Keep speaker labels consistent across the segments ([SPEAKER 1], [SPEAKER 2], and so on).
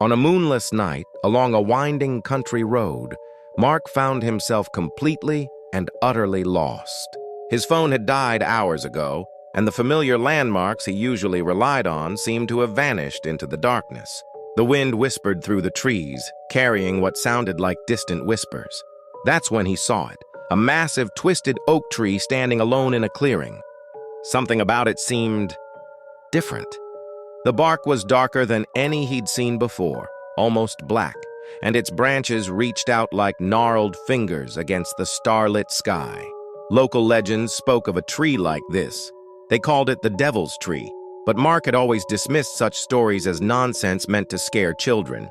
[SPEAKER 1] On a moonless night, along a winding country road, Mark found himself completely and utterly lost. His phone had died hours ago, and the familiar landmarks he usually relied on seemed to have vanished into the darkness. The wind whispered through the trees, carrying what sounded like distant whispers. That's when he saw it, a massive, twisted oak tree standing alone in a clearing. Something about it seemed different. The bark was darker than any he'd seen before, almost black, and its branches reached out like gnarled fingers against the starlit sky. Local legends spoke of a tree like this. They called it the Devil's Tree, but Mark had always dismissed such stories as nonsense meant to scare children.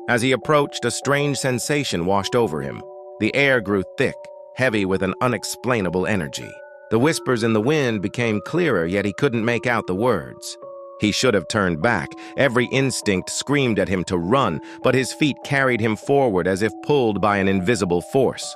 [SPEAKER 1] As he approached, a strange sensation washed over him. The air grew thick, heavy with an unexplainable energy. The whispers in the wind became clearer, yet he couldn't make out the words. He should have turned back. Every instinct screamed at him to run, but his feet carried him forward as if pulled by an invisible force.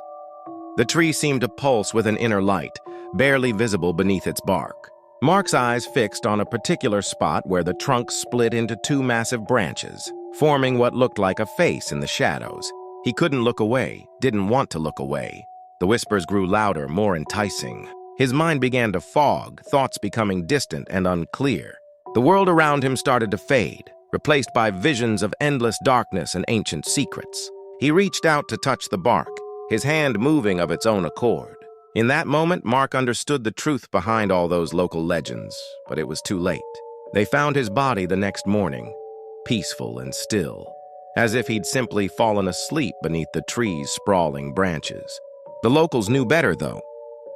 [SPEAKER 1] The tree seemed to pulse with an inner light, barely visible beneath its bark. Mark's eyes fixed on a particular spot where the trunk split into two massive branches, forming what looked like a face in the shadows. He couldn't look away, didn't want to look away. The whispers grew louder, more enticing. His mind began to fog, thoughts becoming distant and unclear. The world around him started to fade, replaced by visions of endless darkness and ancient secrets. He reached out to touch the bark, his hand moving of its own accord. In that moment, Mark understood the truth behind all those local legends, but it was too late. They found his body the next morning, peaceful and still, as if he'd simply fallen asleep beneath the tree's sprawling branches. The locals knew better, though.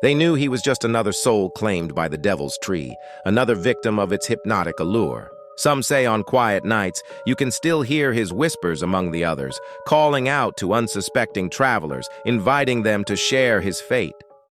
[SPEAKER 1] They knew he was just another soul claimed by the Devil's Tree, another victim of its hypnotic allure. Some say on quiet nights, you can still hear his whispers among the others, calling out to unsuspecting travelers, inviting them to share his fate.